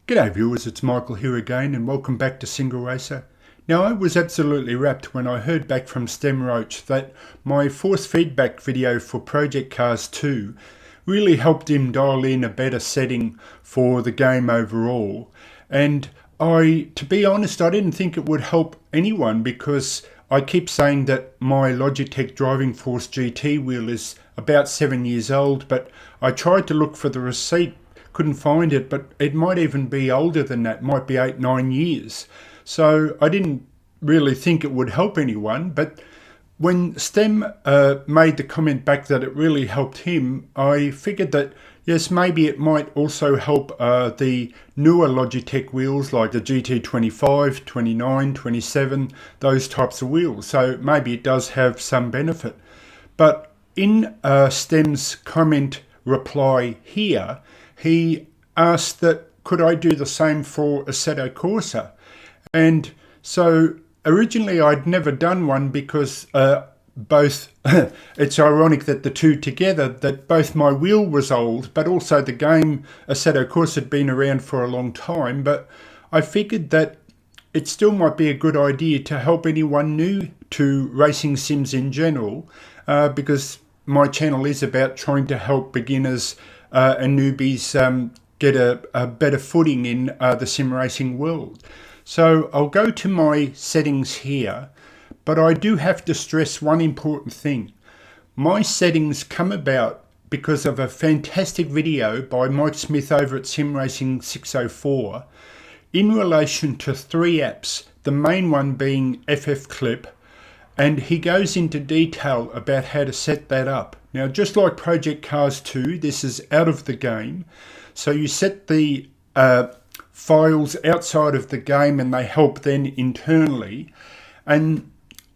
G'day viewers, it's Michael here again and welcome back to Single Racer. Now I was absolutely rapt when I heard back from Stem Roach that my force feedback video for Project Cars 2 really helped him dial in a better setting for the game overall. And to be honest, I didn't think it would help anyone because I keep saying that my Logitech Driving Force GT wheel is about 7 years old, but I tried to look for the receipt, couldn't find it, but it might even be older than that, might be 8-9 years. So I didn't really think it would help anyone, but when Stem made the comment back that it really helped him, I figured that yes, maybe it might also help the newer Logitech wheels like the GT25, 29, 27, those types of wheels. So maybe it does have some benefit. But in Stem's comment reply here, he asked that could I do the same for Assetto Corsa. And so originally I'd never done one because both, it's ironic that the two together, that both my wheel was old, but also the game Assetto Corsa had been around for a long time. But I figured that it still might be a good idea to help anyone new to racing sims in general, because my channel is about trying to help beginners and newbies get a better footing in the sim racing world. So I'll go to my settings here, but I do have to stress one important thing. My settings come about because of a fantastic video by Mike Smith over at Sim Racing 604 in relation to 3 apps, the main one being FFBClip, and he goes into detail about how to set that up. Now, just like Project Cars 2, this is out of the game. So you set the files outside of the game and they help then internally. And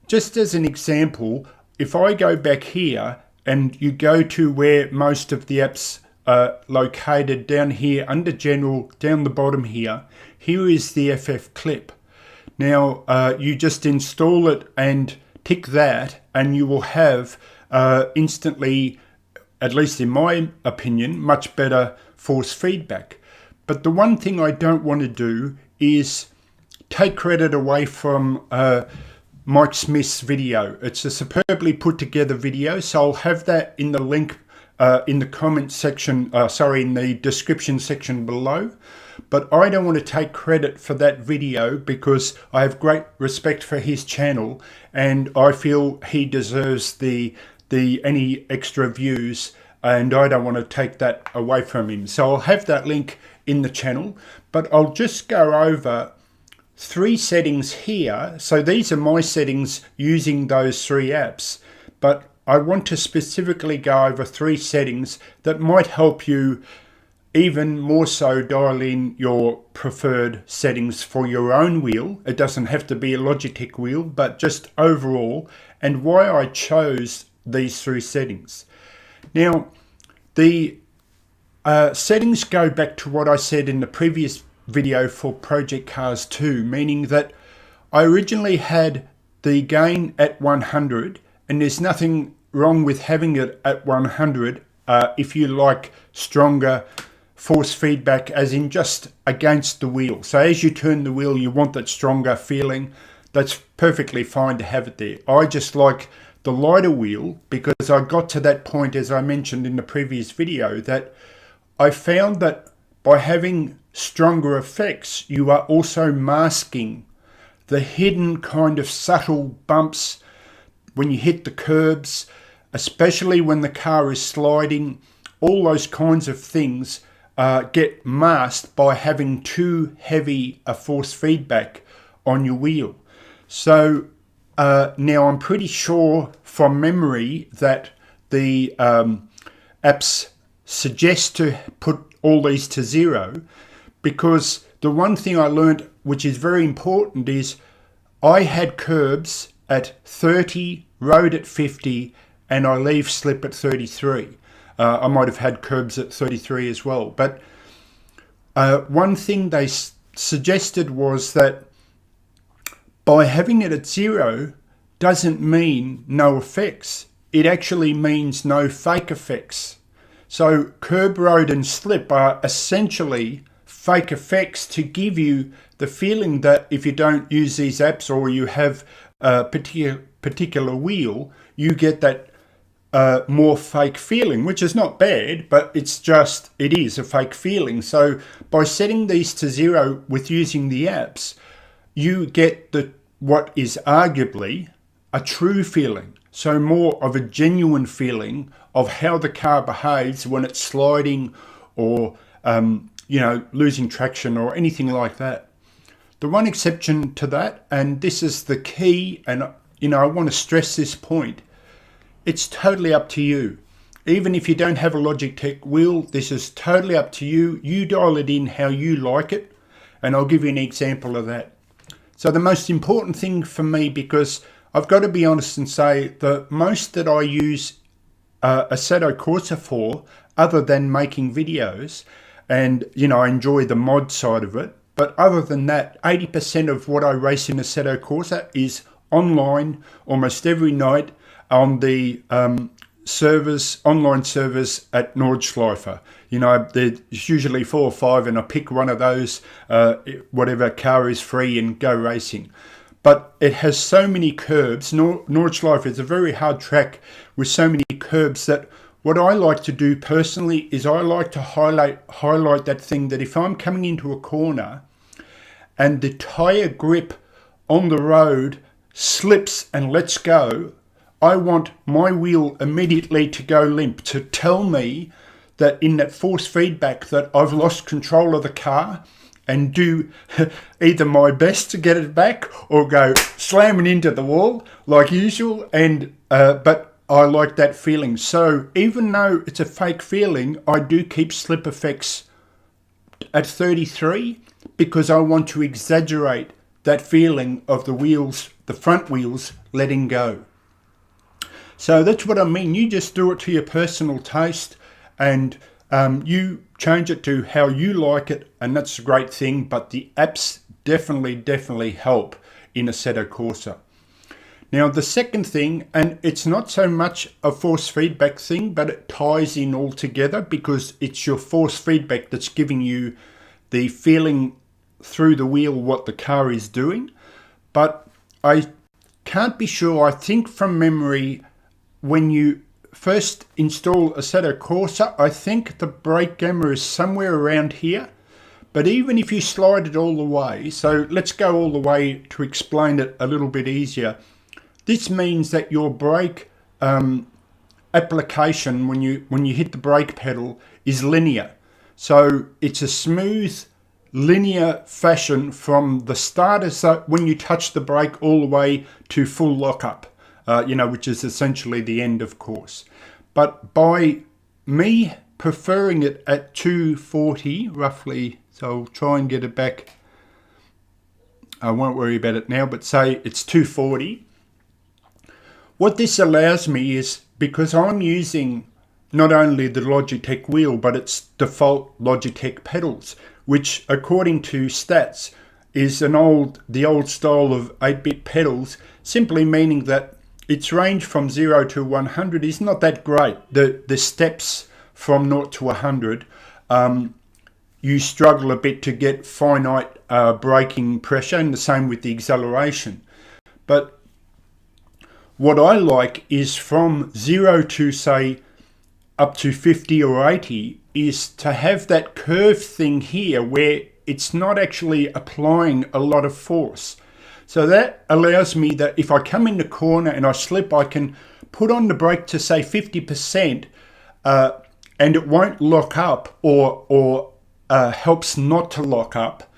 just as an example, if I go back here and you go to where most of the apps are located down here under General, down the bottom here, here is the FFBClip. Now, you just install it and tick that and you will have instantly, at least in my opinion, much better force feedback. But the one thing I don't want to do is take credit away from Mike Smith's video. It's a superbly put together video, so I'll have that in the link in the comment section, in the description section below. But I don't want to take credit for that video because I have great respect for his channel and I feel he deserves any extra views, and I don't want to take that away from him. So I'll have that link in the channel, but I'll just go over 3 settings here. So these are my settings using those 3 apps, but I want to specifically go over 3 settings that might help you even more so dial in your preferred settings for your own wheel. It doesn't have to be a Logitech wheel, but just overall, and why I chose these 3 settings. Now, the settings go back to what I said in the previous video for Project Cars 2, meaning that I originally had the gain at 100, and there's nothing wrong with having it at 100 if you like stronger force feedback, as in just against the wheel. So as you turn the wheel, you want that stronger feeling. That's perfectly fine to have it there. I just like the lighter wheel because I got to that point, as I mentioned in the previous video, that I found that by having stronger effects, you are also masking the hidden kind of subtle bumps when you hit the curbs, especially when the car is sliding. All those kinds of things get masked by having too heavy a force feedback on your wheel. So now I'm pretty sure from memory that the apps suggest to put all these to 0, because the one thing I learned, which is very important, is I had curbs at 30, road at 50, and I leave slip at 33. I might have had curbs at 33 as well. But one thing they suggested was that by having it at 0 doesn't mean no effects. It actually means no fake effects. So curb, road and slip are essentially fake effects to give you the feeling that if you don't use these apps or you have a particular wheel, you get that more fake feeling, which is not bad, but it is a fake feeling. So by setting these to 0 with using the apps, you get what is arguably a true feeling. So more of a genuine feeling of how the car behaves when it's sliding or losing traction or anything like that. The one exception to that, and this is the key, and I want to stress this point, it's totally up to you. Even if you don't have a Logitech wheel, this is totally up to you. You dial it in how you like it, and I'll give you an example of that. So the most important thing for me, because I've got to be honest and say the most that I use Assetto Corsa for, other than making videos, and I enjoy the mod side of it, but other than that, 80% of what I race in Assetto Corsa is online almost every night on the online servers at Nordschleife. There's usually 4 or 5, and I pick one of those, whatever car is free, and go racing. But it has so many curbs. Nordschleife is a very hard track with so many curbs that what I like to do personally is I like to highlight that thing that if I'm coming into a corner and the tyre grip on the road slips and lets go, I want my wheel immediately to go limp, to tell me that in that force feedback that I've lost control of the car, and do either my best to get it back or go slamming into the wall like usual. And but I like that feeling. So even though it's a fake feeling, I do keep slip effects at 33 because I want to exaggerate that feeling of the wheels, the front wheels, letting go. So that's what I mean. You just do it to your personal taste, and you change it to how you like it, and that's a great thing. But the apps definitely help in Assetto Corsa. Now the second thing, and it's not so much a force feedback thing, but it ties in all together because it's your force feedback that's giving you the feeling through the wheel what the car is doing. But I can't be sure. I think from memory, when you first install Assetto Corsa, I think the brake gamma is somewhere around here. But even if you slide it all the way, so let's go all the way to explain it a little bit easier. This means that your brake application, when you hit the brake pedal, is linear. So it's a smooth, linear fashion from the start, so when you touch the brake, all the way to full lockup. Which is essentially the end, of course. But by me preferring it at 240 roughly, so I'll try and get it back. I won't worry about it now, but say it's 240. What this allows me is, because I'm using not only the Logitech wheel, but its default Logitech pedals, which according to stats is the old style of 8-bit pedals, simply meaning that its range from 0 to 100 is not that great. The steps from 0 to 100, you struggle a bit to get finite braking pressure, and the same with the acceleration. But what I like is from 0 to, say, up to 50 or 80 is to have that curve thing here where it's not actually applying a lot of force. So that allows me that if I come in the corner and I slip, I can put on the brake to say 50%, and it won't lock up or helps not to lock up.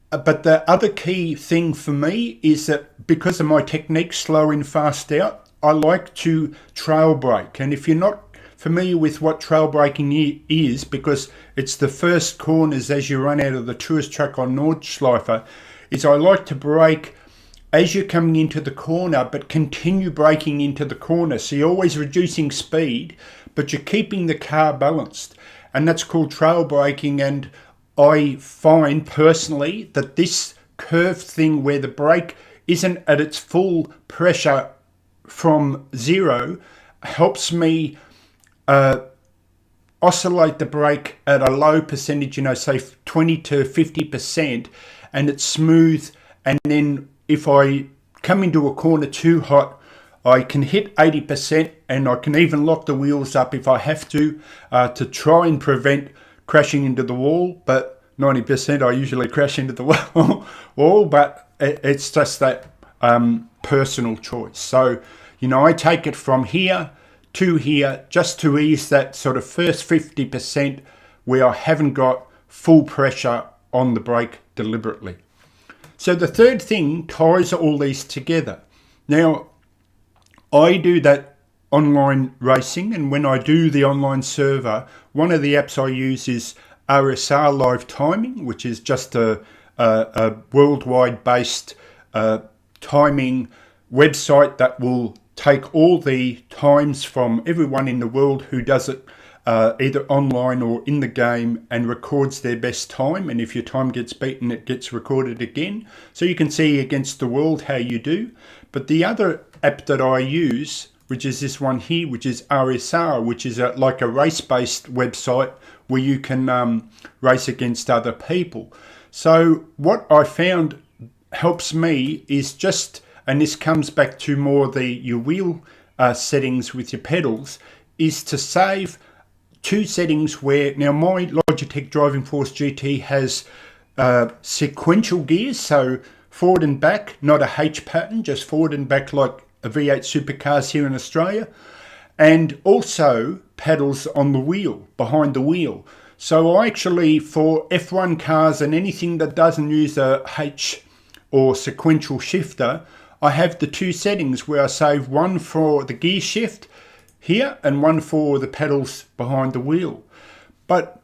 But the other key thing for me is that because of my technique, slow in, fast out, I like to trail brake. And if you're not familiar with what trail braking is, because it's the first corners as you run out of the tourist track on Nordschleife, is I like to brake as you're coming into the corner, but continue braking into the corner. So you're always reducing speed, but you're keeping the car balanced. And that's called trail braking. And I find personally that this curved thing where the brake isn't at its full pressure from 0 helps me oscillate the brake at a low percentage, you know, say 20 to 50%, and it's smooth. And then if I come into a corner too hot, I can hit 80%, and I can even lock the wheels up if I have to try and prevent crashing into the wall. But 90% I usually crash into the wall, but it's just that personal choice. So, you know, I take it from here to here just to ease that sort of first 50% where I haven't got full pressure on the brake deliberately. So the third thing ties all these together. Now, I do that online racing, and when I do the online server, one of the apps I use is RSR Live Timing, which is just a worldwide based timing website that will take all the times from everyone in the world who does it either online or in the game and records their best time. And if your time gets beaten, it gets recorded again. So you can see against the world how you do. But the other app that I use, which is this one here, which is RSR, which is like a race-based website where you can race against other people. So what I found helps me is just, and this comes back to more your wheel settings with your pedals, is to save two settings where, now my Logitech Driving Force GT has sequential gears, so forward and back, not a H pattern, just forward and back like a V8 supercars here in Australia, and also pedals on the wheel, behind the wheel. So I actually, for F1 cars and anything that doesn't use a H or sequential shifter, I have the two settings where I save one for the gear shift here and one for the pedals behind the wheel. But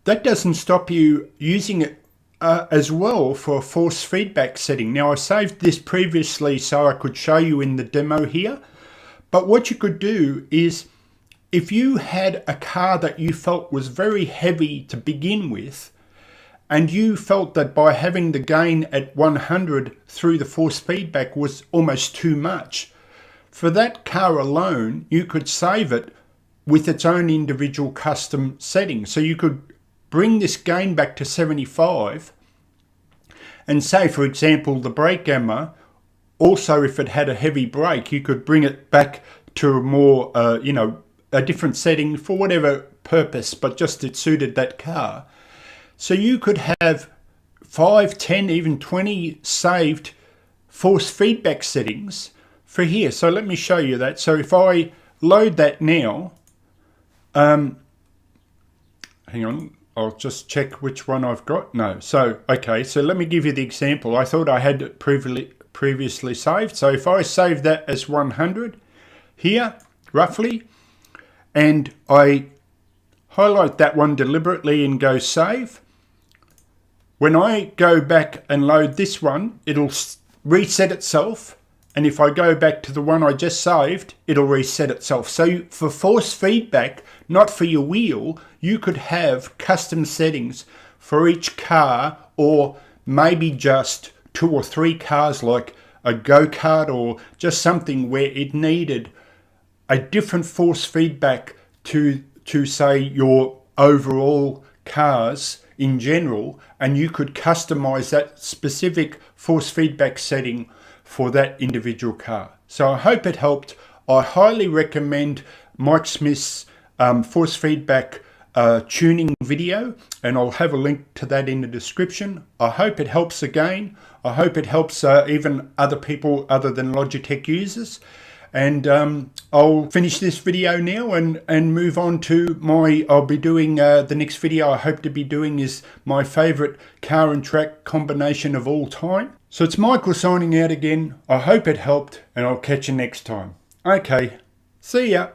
that doesn't stop you using it as well for a force feedback setting. Now I saved this previously so I could show you in the demo here, but what you could do is, if you had a car that you felt was very heavy to begin with, and you felt that by having the gain at 100 through the force feedback was almost too much, for that car alone, you could save it with its own individual custom settings. So you could bring this gain back to 75 and say, for example, the brake gamma, also if it had a heavy brake, you could bring it back to a more, a different setting for whatever purpose, but just it suited that car. So you could have 5, 10, even 20 saved force feedback settings for here. So let me show you that. So if I load that now, hang on, I'll just check which one I've got. No, so, okay, so let me give you the example. I thought I had it previously saved. So if I save that as 100 here, roughly, and I highlight that one deliberately and go save, when I go back and load this one, it'll reset itself. And if I go back to the one I just saved, it'll reset itself. So for force feedback, not for your wheel, you could have custom settings for each car, or maybe just 2 or 3 cars, like a go-kart or just something where it needed a different force feedback to say your overall cars in general, and you could customize that specific force feedback setting for that individual car. So I hope it helped. I highly recommend Mike Smith's force feedback tuning video, and I'll have a link to that in the description. I hope it helps again. I hope it helps even other people other than Logitech users. And I'll finish this video now and move on to I'll be doing the next video I hope to be doing is my favorite car and track combination of all time. So it's Michael signing out again. I hope it helped, and I'll catch you next time. Okay, see ya.